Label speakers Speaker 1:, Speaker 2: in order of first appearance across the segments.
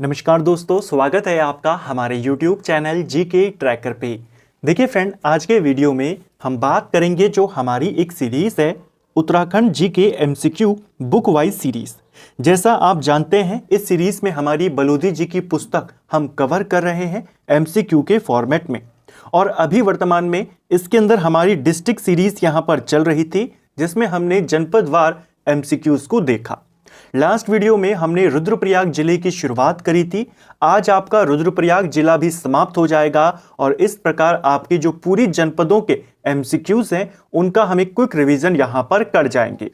Speaker 1: नमस्कार दोस्तों, स्वागत है आपका हमारे YouTube चैनल जीके ट्रैकर पे। देखिए फ्रेंड, आज के वीडियो में हम बात करेंगे जो हमारी एक सीरीज है Uttarakhand GK MCQ book wise series. जैसा आप जानते हैं, इस सीरीज में हमारी बलोदी जी की पुस्तक हम कवर कर रहे हैं एमसीक्यू के फॉर्मेट में। और अभी वर्तमान में इसके अंदर हमारी डिस्ट्रिक्ट सीरीज यहाँ पर चल रही थी, जिसमें हमने जनपदवार एमसीक्यूज को देखा। लास्ट वीडियो में हमने रुद्रप्रयाग जिले की शुरुआत करी थी। आज आपका रुद्रप्रयाग जिला भी समाप्त हो जाएगा और इस प्रकार आपकी जो पूरी जनपदों के एमसीक्यूज हैं उनका हम एक क्विक रिवीजन यहां पर कर जाएंगे।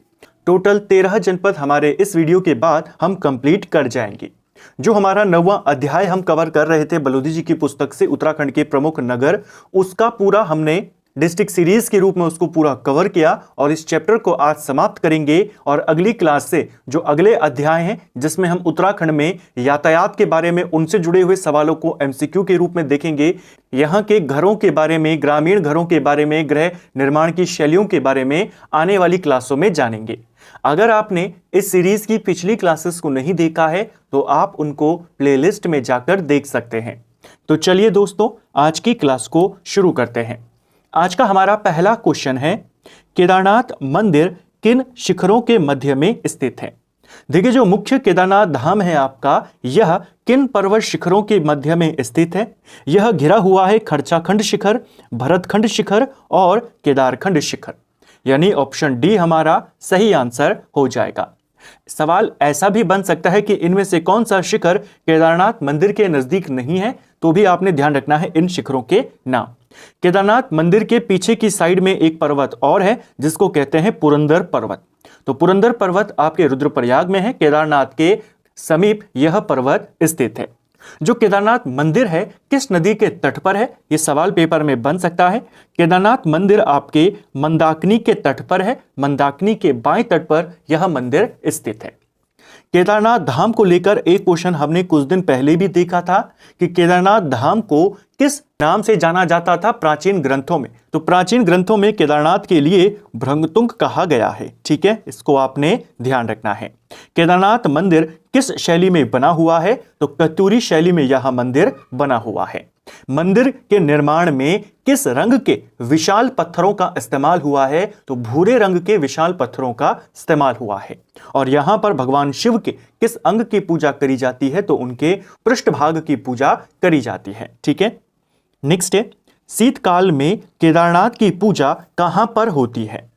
Speaker 1: टोटल 13 जनपद हमारे इस वीडियो के बाद हम कंप्लीट कर जाएंगे। जो हमारा 9वां अध्याय हम कवर कर रहे थे बलोदी जी की पुस्तक से उत्तराखंड के प्रमुख नगर, उसका पूरा हमने डिस्ट्रिक्ट सीरीज के रूप में उसको पूरा कवर किया और इस चैप्टर को आज समाप्त करेंगे। और अगली क्लास से जो अगले अध्याय हैं, जिसमें हम उत्तराखंड में यातायात के बारे में उनसे जुड़े हुए सवालों को एमसीक्यू के रूप में देखेंगे। यहाँ के घरों के बारे में, ग्रामीण घरों के बारे में, गृह निर्माण की शैलियों के बारे में आने वाली क्लासों में जानेंगे। अगर आपने इस सीरीज की पिछली क्लासेस को नहीं देखा है तो आप उनको प्लेलिस्ट में जाकर देख सकते हैं। तो चलिए दोस्तों, आज की क्लास को शुरू करते हैं। आज का हमारा पहला क्वेश्चन है, केदारनाथ मंदिर किन शिखरों के मध्य में स्थित है? देखिए, जो मुख्य केदारनाथ धाम है आपका, यह किन पर्वत शिखरों के मध्य में स्थित है? यह घिरा हुआ है खर्चाखंड शिखर, भरतखंड शिखर और केदारखंड शिखर, यानी ऑप्शन डी हमारा सही आंसर हो जाएगा। सवाल ऐसा भी बन सकता है कि इनमें से कौन सा शिखर केदारनाथ मंदिर के नजदीक नहीं है, तो भी आपने ध्यान रखना है इन शिखरों के नाम। केदारनाथ मंदिर के पीछे की साइड में एक पर्वत और है जिसको कहते हैं पुरंदर पर्वत। तो पुरंदर पर्वत आपके रुद्रप्रयाग में है, केदारनाथ के समीप यह पर्वत स्थित है। जो केदारनाथ मंदिर है किस नदी के तट पर है, यह सवाल पेपर में बन सकता है। केदारनाथ मंदिर आपके मंदाकिनी के तट पर है, मंदाकिनी के बाएं तट पर यह मंदिर स्थित है। केदारनाथ धाम को लेकर एक क्वेश्चन हमने कुछ दिन पहले भी देखा था कि केदारनाथ धाम को किस नाम से जाना जाता था प्राचीन ग्रंथों में। तो प्राचीन ग्रंथों में केदारनाथ के लिए भृंगतुंग कहा गया है। ठीक है, इसको आपने ध्यान रखना है। केदारनाथ मंदिर किस शैली में बना हुआ है? तो कत्यूरी शैली में यह मंदिर बना हुआ है। मंदिर के निर्माण में किस रंग के विशाल पत्थरों का इस्तेमाल हुआ है? तो भूरे रंग के विशाल पत्थरों का इस्तेमाल हुआ है। और यहां पर भगवान शिव के किस अंग की पूजा करी जाती है? तो उनके पृष्ठभाग की पूजा करी जाती है। ठीक है, नेक्स्ट है, शीतकाल में केदारनाथ की पूजा कहां पर होती है?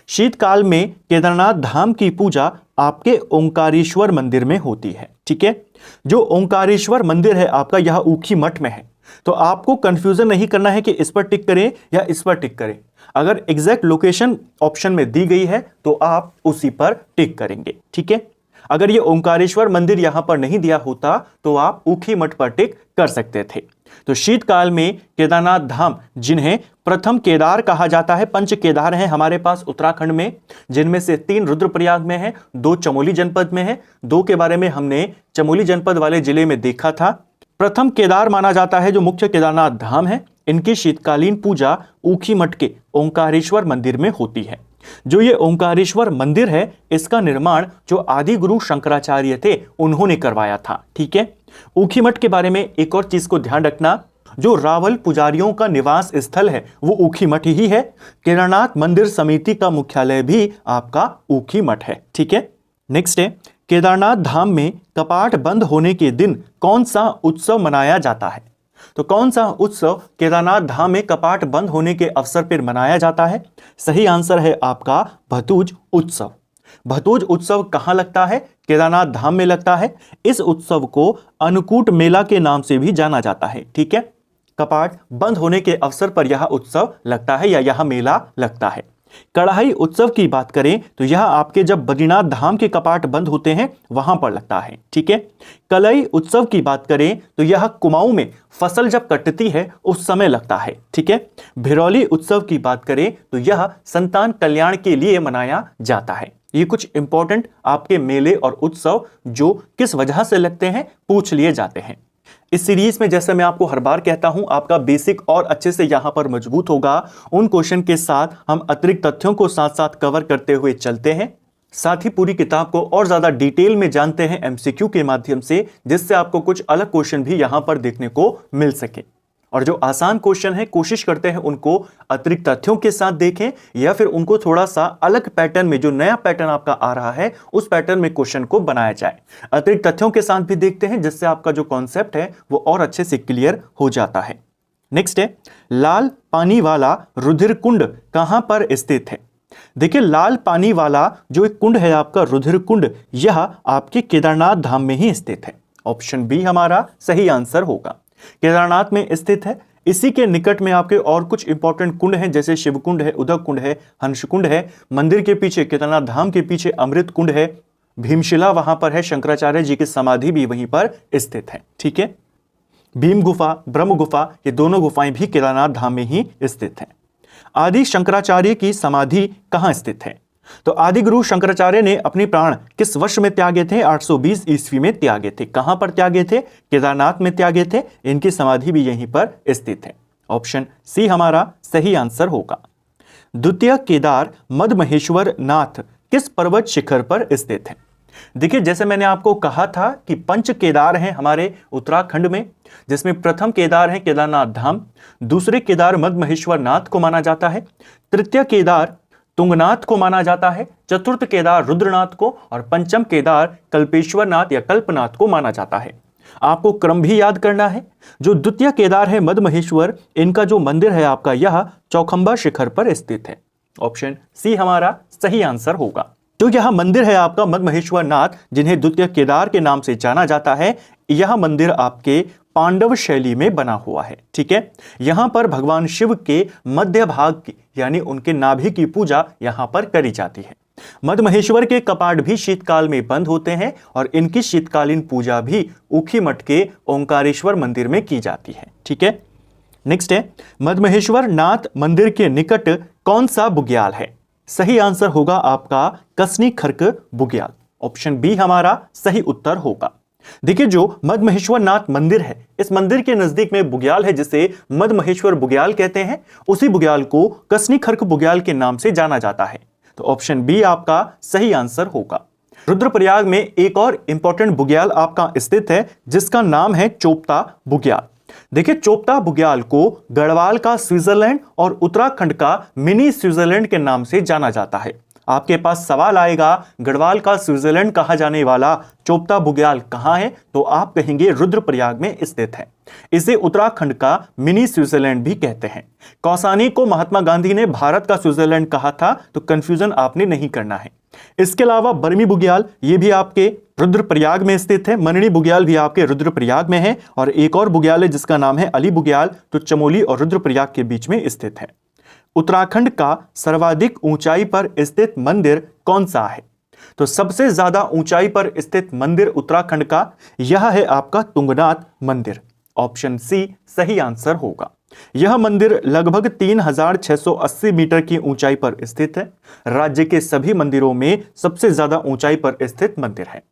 Speaker 1: शीतकाल में केदारनाथ धाम की पूजा आपके ओंकारेश्वर मंदिर में होती है। ठीक है, जो ओंकारेश्वर मंदिर है आपका, यह ऊखी मठ में है। तो आपको कंफ्यूजन नहीं करना है कि इस पर टिक करें या इस पर टिक करें। अगर एग्जैक्ट लोकेशन ऑप्शन में दी गई है तो आप उसी पर टिक करेंगे। ठीक है, अगर ये ओंकारेश्वर मंदिर यहां पर नहीं दिया होता तो आप ऊखी मठ पर टिक कर सकते थे। तो शीतकाल में केदारनाथ धाम, जिन्हें प्रथम केदार कहा जाता है, पंच केदार हैं हमारे पास उत्तराखंड में, जिनमें से 3 रुद्रप्रयाग में है, 2 चमोली जनपद में है। 2 के बारे में हमने चमोली जनपद वाले जिले में देखा था। प्रथम केदार माना जाता है जो मुख्य केदारनाथ धाम है। इनकी शीतकालीन पूजा ऊखी मठ के ओंकारेश्वर मंदिर में होती है। जो ये ओंकारेश्वर मंदिर है, इसका निर्माण जो आदि गुरु शंकराचार्य थे उन्होंने करवाया था। ठीक है, ऊखी मठ के बारे में एक और चीज को ध्यान रखना, जो रावल पुजारियों का निवास स्थल है वो ऊखी मठ ही है। केदारनाथ मंदिर समिति का मुख्यालय भी आपका ऊखी मठ है। ठीक है, नेक्स्ट है, केदारनाथ धाम में कपाट बंद होने के दिन कौन सा उत्सव मनाया जाता है? तो कौन सा उत्सव केदारनाथ धाम में कपाट बंद होने के अवसर पर मनाया जाता है? सही आंसर है आपका भतूज उत्सव। भतूज उत्सव कहां लगता है? केदारनाथ धाम में लगता है। इस उत्सव को अन्नकूट मेला के नाम से भी जाना जाता है। ठीक है, कपाट बंद होने के अवसर पर यह उत्सव लगता है या यह मेला लगता है। कड़ाही उत्सव की बात करें तो यह आपके जब बद्रीनाथ धाम के कपाट बंद होते हैं वहां पर लगता है। ठीक है, कलई उत्सव की बात करें तो यह कुमाऊं में फसल जब कटती है उस समय लगता है। ठीक है, भिरौली उत्सव की बात करें तो यह संतान कल्याण के लिए मनाया जाता है। ये कुछ इंपॉर्टेंट आपके मेले और उत्सव जो किस वजह से लगते हैं पूछ लिए जाते हैं। इस सीरीज में जैसे मैं आपको हर बार कहता हूं, आपका बेसिक और अच्छे से यहां पर मजबूत होगा। उन क्वेश्चन के साथ हम अतिरिक्त तथ्यों को साथ साथ कवर करते हुए चलते हैं। साथ ही पूरी किताब को और ज्यादा डिटेल में जानते हैं एमसीक्यू के माध्यम से, जिससे आपको कुछ अलग क्वेश्चन भी यहां पर देखने को मिल सके। और जो आसान क्वेश्चन है कोशिश करते हैं उनको अतिरिक्त तथ्यों के साथ देखें या फिर उनको थोड़ा सा अलग पैटर्न में, जो नया पैटर्न आपका आ रहा है उस पैटर्न में क्वेश्चन को बनाया जाए। अतिरिक्त तथ्यों के साथ भी देखते हैं, जिससे आपका जो कॉन्सेप्ट है वो और अच्छे से क्लियर हो जाता है। नेक्स्ट है, लाल पानी वाला रुधिर कुंड कहां पर स्थित है? देखिए, लाल पानी वाला जो एक कुंड है आपका रुधिर कुंड, यह आपके केदारनाथ धाम में ही स्थित है। ऑप्शन बी हमारा सही आंसर होगा। केदारनाथ में स्थित है। इसी के निकट में आपके और कुछ इंपॉर्टेंट कुंड हैं, जैसे शिव कुंड है, उदक कुंड है, हंस कुंड है। मंदिर के पीछे, केदारनाथ धाम के पीछे अमृत कुंड है, भीमशिला वहां पर है, शंकराचार्य जी की समाधि भी वहीं पर स्थित है। ठीक है, भीम गुफा, ब्रह्म गुफा, ये दोनों गुफाएं भी केदारनाथ धाम में ही स्थित हैं। आदि शंकराचार्य की समाधि कहां स्थित है? तो आदि गुरु शंकराचार्य ने अपने प्राण किस वर्ष में त्यागे थे? 820 ईस्वी में त्यागे थे। कहां पर त्यागे थे? केदारनाथ में त्यागे थे। इनकी समाधि भी यहीं पर स्थित है। ऑप्शन सी हमारा सही आंसर होगा। द्वितीय केदार मदमहेश्वर नाथ किस पर्वत शिखर पर स्थित है? देखिए, जैसे मैंने आपको कहा था कि पंच केदार हैं हमारे उत्तराखंड में, जिसमें प्रथम केदार है केदारनाथ धाम, दूसरे केदार मदमहेश्वर नाथ को माना जाता है, तृतीय केदार तुंगनाथ को माना जाता है, चतुर्थ केदार रुद्रनाथ को और पंचम केदार कल्पेश्वर नाथ या कल्पनाथ को माना जाता है। आपको क्रम भी याद करना है। जो द्वितीय केदार है मदमहेश्वर, इनका जो मंदिर है आपका, यह चौखंबा शिखर पर स्थित है। ऑप्शन सी हमारा सही आंसर होगा। तो यह मंदिर है आपका मदमहेश्वर नाथ, जिन्हें द्वितीय केदार के नाम से जाना जाता है। यह मंदिर आपके पांडव शैली में बना हुआ है। ठीक है, यहां पर भगवान शिव के मध्य भाग की, यानी उनके नाभि की पूजा यहां पर करी जाती है। मदमहेश्वर के कपाट भी शीतकाल में बंद होते हैं और इनकी शीतकालीन पूजा भी ऊखीमठ के ओंकारेश्वर मंदिर में की जाती है। ठीक है, नेक्स्ट है, मदमहेश्वर नाथ मंदिर के निकट कौन सा बुग्याल है? सही आंसर होगा आपका कसनी खर्क बुग्याल। ऑप्शन बी हमारा सही उत्तर होगा। देखिए, जो मदमहेश्वर नाथ मंदिर है, इस मंदिर के नजदीक में बुग्याल है, जिसे मदमहेश्वर बुग्याल कहते हैं। उसी बुग्याल को कसनी खर्क बुग्याल के नाम से जाना जाता है। तो ऑप्शन बी आपका सही आंसर होगा। रुद्रप्रयाग में एक और इंपॉर्टेंट बुग्याल आपका स्थित है, जिसका नाम है चोपता बुग्याल। देखिए, चोपता बुग्याल को गढ़वाल का स्विट्जरलैंड और उत्तराखंड का मिनी स्विट्जरलैंड के नाम से जाना जाता है। आपके पास सवाल आएगा, गढ़वाल का स्विट्जरलैंड कहा जाने वाला चोपता बुग्याल कहां है? तो आप कहेंगे रुद्रप्रयाग में स्थित है। इसे उत्तराखंड का मिनी स्विट्जरलैंड भी कहते हैं। कौसानी को महात्मा गांधी ने भारत का स्विट्जरलैंड कहा था, तो कंफ्यूजन आपने नहीं करना है। इसके अलावा बर्मी बुग्याल, ये भी आपके रुद्रप्रयाग में स्थित है। मननी बुग्याल भी आपके रुद्रप्रयाग में है। और एक और बुग्याल है जिसका नाम है अली बुग्याल, तो चमोली और रुद्रप्रयाग के बीच में स्थित है। उत्तराखंड का सर्वाधिक ऊंचाई पर स्थित मंदिर कौन सा है? तो सबसे ज्यादा ऊंचाई पर स्थित मंदिर उत्तराखंड का यह है आपका तुंगनाथ मंदिर। ऑप्शन सी सही आंसर होगा। यह मंदिर लगभग 3680 मीटर की ऊंचाई पर स्थित है। राज्य के सभी मंदिरों में सबसे ज्यादा ऊंचाई पर स्थित मंदिर है।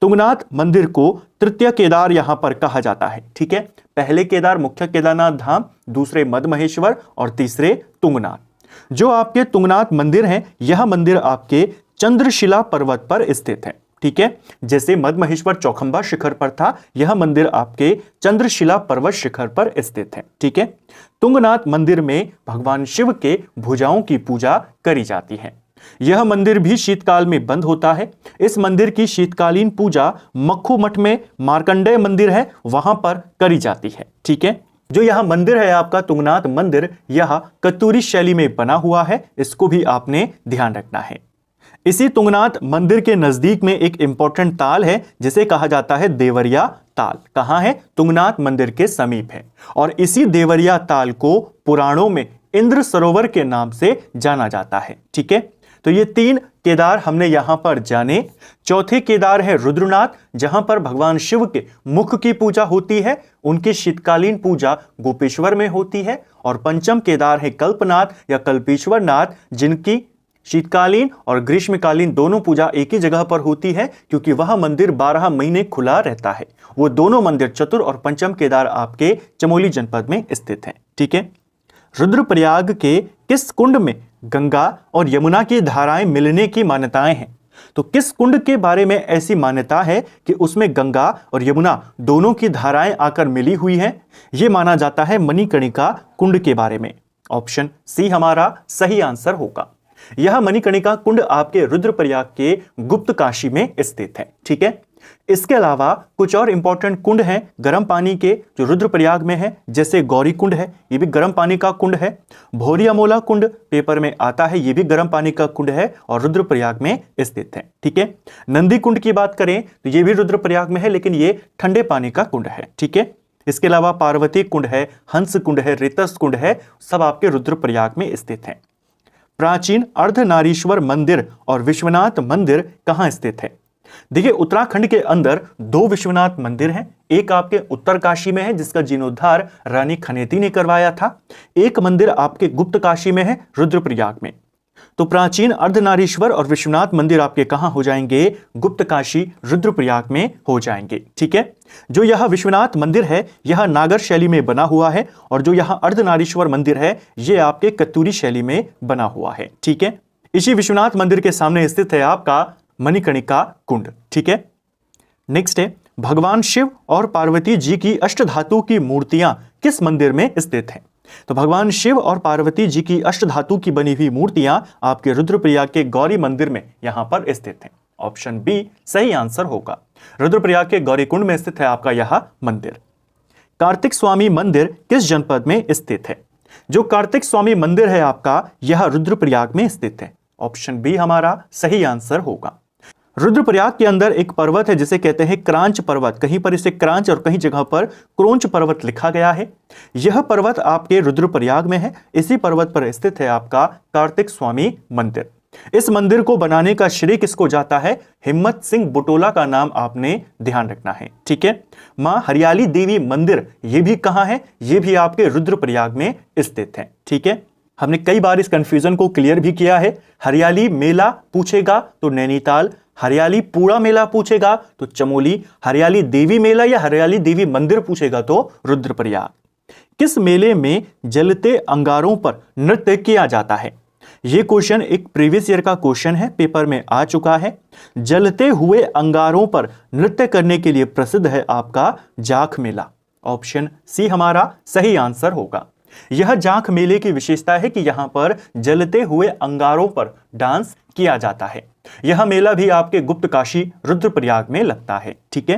Speaker 1: तुंगनाथ मंदिर को तृतीय केदार यहां पर कहा जाता है। ठीक है, पहले केदार मुख्य केदारनाथ धाम, दूसरे मदमहेश्वर और तीसरे तुंगनाथ। जो आपके तुंगनाथ मंदिर है, यह मंदिर आपके चंद्रशिला पर्वत पर स्थित है। ठीक है, जैसे मदमहेश्वर चौखंबा शिखर पर था, यह मंदिर आपके चंद्रशिला पर्वत शिखर पर स्थित है। ठीक है, तुंगनाथ मंदिर में भगवान शिव के भुजाओं की पूजा करी जाती है। यह मंदिर भी शीतकाल में बंद होता है। इस मंदिर की शीतकालीन पूजा मक्खू मठ में मार्कंडेय मंदिर है, वहां पर करी जाती है। ठीक है, जो यह मंदिर है आपका तुंगनाथ मंदिर, यह कत्यूरी शैली में बना हुआ है। इसको भी आपने ध्यान रखना है। इसी तुंगनाथ मंदिर के नजदीक में एक इंपॉर्टेंट ताल है, जिसे कहा जाता है देवरिया ताल। कहां है? तुंगनाथ मंदिर के समीप है। और इसी देवरिया ताल को पुराणों में इंद्र सरोवर के नाम से जाना जाता है। ठीक है, तो ये 3 केदार हमने यहां पर जाने। चौथे केदार है रुद्रनाथ, जहां पर भगवान शिव के मुख की पूजा होती है। उनकी शीतकालीन पूजा गोपेश्वर में होती है। और पंचम केदार है कल्पनाथ या कल्पेश्वर नाथ, जिनकी शीतकालीन और ग्रीष्मकालीन दोनों पूजा एक ही जगह पर होती है, क्योंकि वह मंदिर 12 महीने खुला रहता है। वो दोनों मंदिर चतुर और पंचम केदार आपके चमोली जनपद में स्थित हैं। ठीक है, रुद्रप्रयाग के किस कुंड में गंगा और यमुना की धाराएं मिलने की मान्यताएं हैं? तो किस कुंड के बारे में ऐसी मान्यता है कि उसमें गंगा और यमुना दोनों की धाराएं आकर मिली हुई हैं? यह माना जाता है मणिकर्णिका कुंड के बारे में। ऑप्शन सी हमारा सही आंसर होगा। यह मणिकर्णिका कुंड आपके रुद्रप्रयाग के गुप्त काशी में स्थित है। ठीक है, इसके अलावा कुछ और इंपॉर्टेंट कुंड हैं गर्म पानी के जो रुद्रप्रयाग में है, जैसे गौरी कुंड है, ये भी गर्म पानी का कुंड है। भोरी अमोला कुंड पेपर में आता है, ये भी गर्म पानी का कुंड है और रुद्रप्रयाग में स्थित है। ठीक है, नंदी कुंड की बात करें तो ये भी रुद्रप्रयाग में है, लेकिन ये ठंडे पानी का कुंड है। ठीक है, इसके अलावा पार्वती कुंड है, हंस कुंड है, रेतस कुंड है, सब आपके रुद्रप्रयाग में स्थित है। प्राचीन अर्धनारीश्वर मंदिर और विश्वनाथ मंदिर कहां स्थित है? देखिए, उत्तराखंड के अंदर दो विश्वनाथ मंदिर हैं। एक आपके उत्तरकाशी में है जिसका जीर्णोद्धार रानी खनेती ने करवाया था। एक मंदिर आपके गुप्त काशी में है, रुद्रप्रयाग में। तो प्राचीन अर्धनारीश्वर और विश्वनाथ मंदिर आपके कहां हो जाएंगे? गुप्त काशी रुद्रप्रयाग में हो जाएंगे। ठीक है, जो यह विश्वनाथ मंदिर है यह नागर शैली में बना हुआ है और जो यह अर्धनारीश्वर मंदिर है यह आपके कत्यूरी शैली में बना हुआ है। ठीक है, इसी विश्वनाथ मंदिर के सामने स्थित है आपका मणिकर्णिका कुंड। ठीक है, नेक्स्ट है भगवान शिव और पार्वती जी की अष्टधातु की मूर्तियां किस मंदिर में स्थित हैं? तो भगवान शिव और पार्वती जी की अष्टधातु की बनी हुई मूर्तियां आपके रुद्रप्रयाग के गौरी मंदिर में यहां पर स्थित हैं। ऑप्शन बी सही आंसर होगा। रुद्रप्रयाग के गौरी कुंड में स्थित है आपका यह मंदिर। कार्तिक स्वामी मंदिर किस जनपद में स्थित है? जो कार्तिक स्वामी मंदिर है आपका यह रुद्रप्रयाग में स्थित है। ऑप्शन बी हमारा सही आंसर होगा। रुद्रप्रयाग के अंदर एक पर्वत है जिसे कहते हैं क्रांच पर्वत, कहीं पर इसे क्रांच और कहीं जगह पर क्रोंच पर्वत लिखा गया है। यह पर्वत आपके रुद्रप्रयाग में है। इसी पर्वत पर स्थित है आपका कार्तिक स्वामी मंदिर। इस मंदिर को बनाने का श्रेय किसको जाता है? हिम्मत सिंह बुटोला का नाम आपने ध्यान रखना है। ठीक है, मां हरियाली देवी मंदिर ये भी कहां है? ये भी आपके रुद्रप्रयाग में स्थित है। ठीक है, हमने कई बार इस कंफ्यूजन को क्लियर भी किया है। हरियाली मेला पूछेगा तो नैनीताल, हरियाली पूरा मेला पूछेगा तो चमोली, हरियाली देवी मेला या हरियाली देवी मंदिर पूछेगा तो रुद्रप्रयाग। किस मेले में जलते अंगारों पर नृत्य किया जाता है? यह क्वेश्चन एक प्रीवियस ईयर का क्वेश्चन है, पेपर में आ चुका है। जलते हुए अंगारों पर नृत्य करने के लिए प्रसिद्ध है आपका जाख मेला। ऑप्शन सी हमारा सही आंसर होगा। यह जाख मेले की विशेषता है कि यहां पर जलते हुए अंगारों पर डांस किया जाता है। यह मेला भी आपके गुप्त काशी रुद्रप्रयाग में लगता है। ठीक है,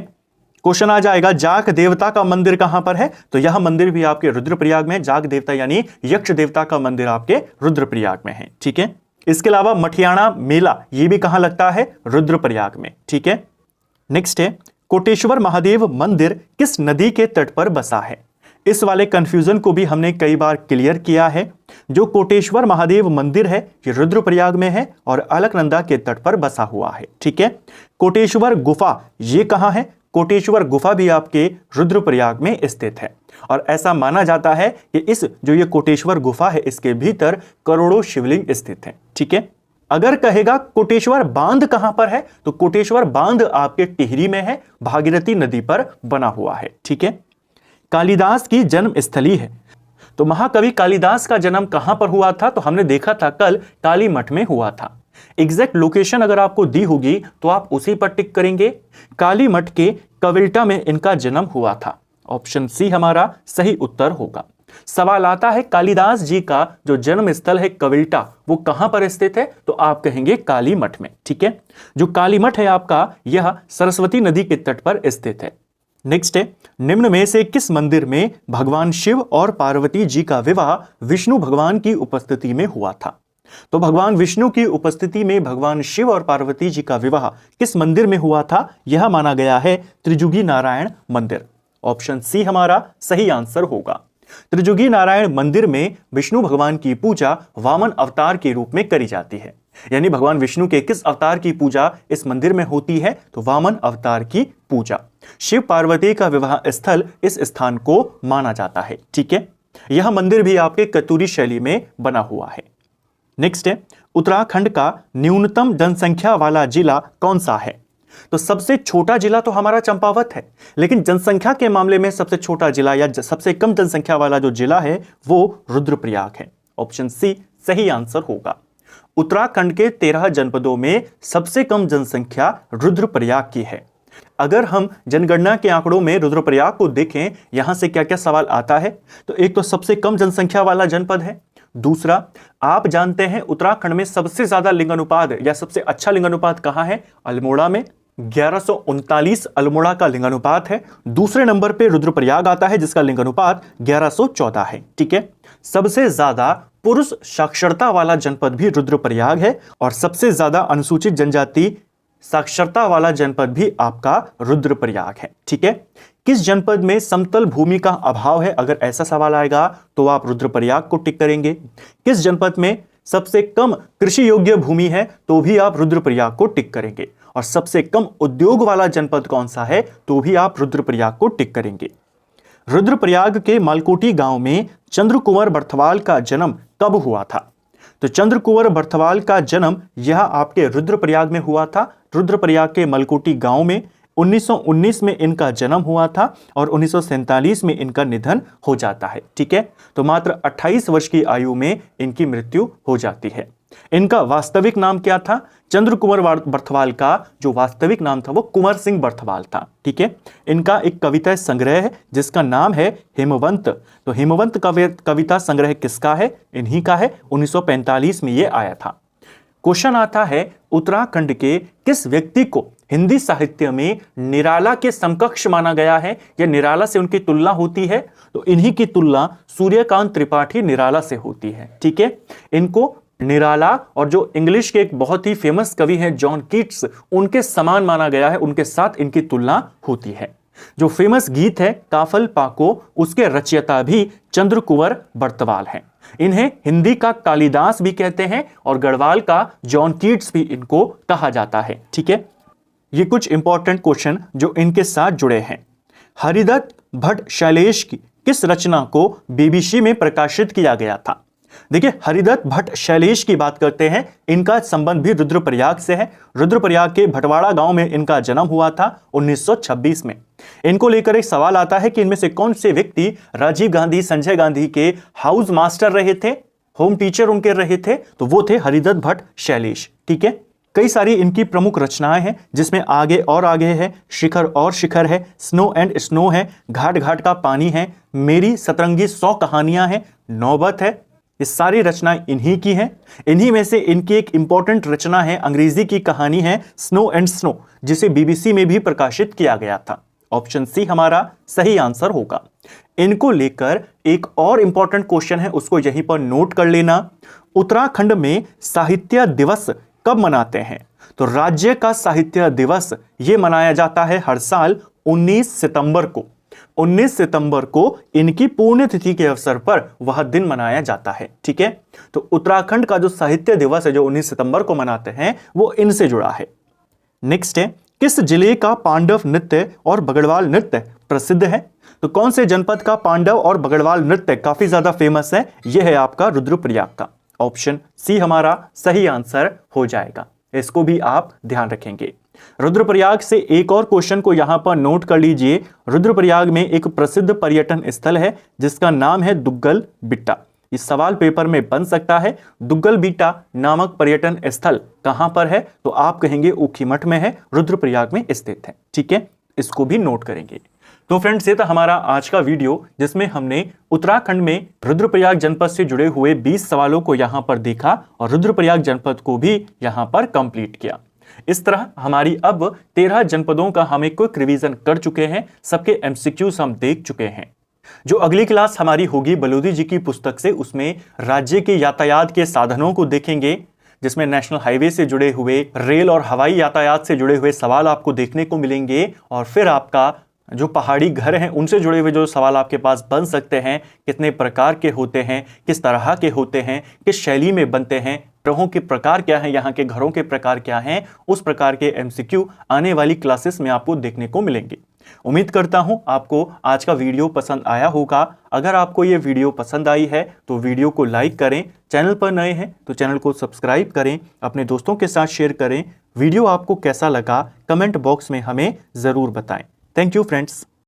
Speaker 1: क्वेश्चन आ जाएगा जाख देवता का मंदिर कहां पर है? तो यह मंदिर भी आपके रुद्रप्रयाग में, जाग देवता यानी यक्ष देवता का मंदिर आपके रुद्रप्रयाग में है। ठीक है, इसके अलावा मठियाना मेला यह भी कहां लगता है? रुद्रप्रयाग में। ठीक है, नेक्स्ट है कोटेश्वर महादेव मंदिर किस नदी के तट पर बसा है? इस वाले कंफ्यूजन को भी हमने कई बार क्लियर किया है। जो कोटेश्वर महादेव मंदिर है ये रुद्रप्रयाग में है और अलकनंदा के तट पर बसा हुआ है। ठीक है, कोटेश्वर गुफा ये कहां है? कोटेश्वर गुफा भी आपके रुद्रप्रयाग में स्थित है और ऐसा माना जाता है कि इस जो ये कोटेश्वर गुफा है इसके भीतर करोड़ों शिवलिंग स्थित हैं। ठीक है, अगर कहेगा कोटेश्वर बांध कहां पर है तो कोटेश्वर बांध आपके टिहरी में है, भागीरथी नदी पर बना हुआ है। ठीक है, कालिदास की जन्म स्थली है तो महाकवि कालिदास का जन्म कहां पर हुआ था? तो हमने देखा था कल काली मठ में हुआ था। एग्जैक्ट लोकेशन अगर आपको दी होगी तो आप उसी पर टिक करेंगे। काली मठ के कविल्टा में इनका जन्म हुआ था। ऑप्शन सी हमारा सही उत्तर होगा। सवाल आता है कालिदास जी का जो जन्म स्थल है कविल्टा वो कहां पर स्थित है? तो आप कहेंगे काली मठ में। ठीक है, जो काली मठ है आपका यह सरस्वती नदी के तट पर स्थित है। नेक्स्ट है निम्न में से किस मंदिर में भगवान शिव और पार्वती जी का विवाह विष्णु भगवान की उपस्थिति में हुआ था? तो भगवान विष्णु की उपस्थिति में भगवान शिव और पार्वती जी का विवाह किस मंदिर में हुआ था? यह माना गया है त्रिजुगी नारायण मंदिर। ऑप्शन सी हमारा सही आंसर होगा। त्रिजुगी नारायण मंदिर में विष्णु भगवान की पूजा वामन अवतार के रूप में करी जाती है। यानी भगवान विष्णु के किस अवतार की पूजा इस मंदिर में होती है? तो वामन अवतार की पूजा। शिव पार्वती का विवाह स्थल इस स्थान को माना जाता है। ठीक है, यह मंदिर भी आपके कत्यूरी शैली में बना हुआ है। नेक्स्ट है उत्तराखंड का न्यूनतम जनसंख्या वाला जिला कौन सा है? तो सबसे छोटा जिला तो हमारा चंपावत है, लेकिन जनसंख्या के मामले में सबसे छोटा जिला या सबसे कम जनसंख्या वाला जो जिला है वो रुद्रप्रयाग है। ऑप्शन सी सही आंसर होगा। उत्तराखंड के 13 जनपदों में सबसे कम जनसंख्या रुद्रप्रयाग की है। अगर हम जनगणना के आंकड़ों में रुद्रप्रयाग को देखें, यहां से क्या क्या सवाल आता है, तो एक तो सबसे कम जनसंख्या वाला जनपद है। दूसरा, आप जानते हैं उत्तराखंड में सबसे ज्यादा लिंगानुपात या सबसे अच्छा लिंगानुपात कहां है? अल्मोड़ा में 1139 अल्मोड़ा का लिंगानुपात है। दूसरे नंबर पे रुद्रप्रयाग आता है जिसका लिंगानुपात 1114 है। ठीक है, सबसे ज्यादा पुरुष साक्षरता वाला जनपद भी रुद्रप्रयाग है और सबसे ज्यादा अनुसूचित जनजाति साक्षरता वाला जनपद भी आपका रुद्रप्रयाग है। ठीक है, किस जनपद में समतल भूमि का अभाव है? अगर ऐसा सवाल आएगा तो आप रुद्रप्रयाग को टिक करेंगे। किस जनपद में सबसे कम कृषि योग्य भूमि है? तो भी आप रुद्रप्रयाग को टिक करेंगे। और सबसे कम उद्योग वाला जनपद कौन सा है? तो भी आप रुद्रप्रयाग को टिक करेंगे। रुद्रप्रयाग के मालकोटी गांव में चंद्रकुंवर बर्थवाल का जन्म कब हुआ था? तो चंद्रकुंवर बर्थवाल का जन्म यह आपके रुद्रप्रयाग में हुआ था। रुद्रप्रयाग के मलकोटी गांव में 1919 में इनका जन्म हुआ था और 1947 में इनका निधन हो जाता है। ठीक है, तो मात्र 28 वर्ष की आयु में इनकी मृत्यु हो जाती है। इनका वास्तविक नाम क्या था? चंद्रकुंवर बर्थवाल का जो वास्तविक नाम था वो कुंवर सिंह बर्थवाल था। ठीक है, इनका एक कविता संग्रह है जिसका नाम है हिमवंत। तो हिमवंत कविता संग्रह किसका है? इन्हीं का है। 1945 में ये आया था। क्वेश्चन आता है, उत्तराखंड के किस व्यक्ति को हिंदी साहित्य में निराला के समकक्ष माना गया है या निराला से उनकी तुलना होती है? तो इन्हीं की तुलना सूर्यकांत त्रिपाठी निराला से होती है। ठीक है, इनको निराला और जो इंग्लिश के एक बहुत ही फेमस कवि हैं जॉन कीट्स, उनके समान माना गया है, उनके साथ इनकी तुलना होती है। जो फेमस गीत है काफल पाको, उसके रचयिता भी चंद्रकुंवर बर्थवाल हैं। इन्हें हिंदी का कालिदास भी कहते हैं और गढ़वाल का जॉन कीट्स भी इनको कहा जाता है। ठीक है, ये कुछ इंपॉर्टेंट क्वेश्चन जो इनके साथ जुड़े हैं। हरिदत्त भट्ट शैलेश की किस रचना को बीबीसी में प्रकाशित किया गया था? देखिए, हरिदत्त भट्ट शैलेश की बात करते हैं, इनका संबंध भी रुद्रप्रयाग से है। रुद्रप्रयाग के भटवाड़ा गांव में इनका जन्म हुआ था 1926 में। इनको लेकर एक सवाल आता है कि इनमें से कौन से व्यक्ति राजीव गांधी, संजय गांधी के हाउस मास्टर रहे थे, होम टीचर उनके रहे थे? तो वो थे हरिदत्त भट्ट शैलेश। ठीक है, कई सारी इनकी प्रमुख रचनाएं हैं जिसमें आगे और आगे है, शिखर और शिखर है, स्नो एंड स्नो है, घाट घाट का पानी है, मेरी सतरंगी 100 कहानियां हैं, नौबत है। ये सारी रचनाएं इन्हीं की हैं। इन्हीं में से इनकी एक इंपॉर्टेंट रचना है, अंग्रेजी की कहानी है स्नो एंड स्नो, जिसे बीबीसी में भी प्रकाशित किया गया था। ऑप्शन सी हमारा सही आंसर होगा। इनको लेकर एक और इंपॉर्टेंट क्वेश्चन है, उसको यहीं पर नोट कर लेना। उत्तराखंड में साहित्य दिवस कब मनाते हैं? तो राज्य का साहित्य दिवस ये मनाया जाता है हर साल 19 सितंबर को। 19 सितंबर को इनकी पुण्यतिथि के अवसर पर वह दिन मनाया जाता है। ठीक है, तो उत्तराखंड का जो साहित्य दिवस है जो 19 सितंबर को मनाते हैं वो इनसे जुड़ा है। नेक्स्ट है, किस जिले का पांडव नृत्य और बगड़वाल नृत्य प्रसिद्ध है? तो कौन से जनपद का पांडव और बगड़वाल नृत्य काफी ज्यादा फेमस है? यह है आपका रुद्रप्रयाग का। ऑप्शन सी हमारा सही आंसर हो जाएगा। इसको भी आप ध्यान रखेंगे। रुद्रप्रयाग से एक और क्वेश्चन को यहां पर नोट कर लीजिए। रुद्रप्रयाग में एक प्रसिद्ध पर्यटन स्थल है जिसका नाम है दुग्गल बिट्टा। इस सवाल पेपर में बन सकता है, दुग्गल बिट्टा नामक पर्यटन स्थल कहां पर है? तो आप कहेंगे ऊखीमठ में है, रुद्रप्रयाग में स्थित है। ठीक है, इसको भी नोट करेंगे। तो फ्रेंड्स, ये था हमारा आज का वीडियो जिसमें हमने उत्तराखंड में रुद्रप्रयाग जनपद से जुड़े हुए 20 सवालों को यहां पर देखा और रुद्रप्रयाग जनपद को भी यहां पर कंप्लीट किया। इस तरह हमारी अब 13 जनपदों का हम एक क्विक रिवीजन कर चुके हैं, सबके एमसीक्यूज हम देख चुके हैं। जो अगली क्लास हमारी होगी बलूदी जी की पुस्तक से, उसमें राज्य के यातायात के साधनों को देखेंगे, जिसमें नेशनल हाईवे से जुड़े हुए, रेल और हवाई यातायात से जुड़े हुए सवाल आपको देखने को मिलेंगे। और फिर आपका जो पहाड़ी घर हैं उनसे जुड़े हुए जो सवाल आपके पास बन सकते हैं, कितने प्रकार के होते हैं, किस तरह के होते हैं, किस शैली में बनते हैं, ग्रहों के प्रकार क्या हैं, यहाँ के घरों के प्रकार क्या हैं, उस प्रकार के एमसीक्यू आने वाली क्लासेस में आपको देखने को मिलेंगे। उम्मीद करता हूं आपको आज का वीडियो पसंद आया होगा। अगर आपको ये वीडियो पसंद आई है तो वीडियो को लाइक करें, चैनल पर नए हैं तो चैनल को सब्सक्राइब करें, अपने दोस्तों के साथ शेयर करें। वीडियो आपको कैसा लगा कमेंट बॉक्स में हमें ज़रूर बताएं। Thank you friends.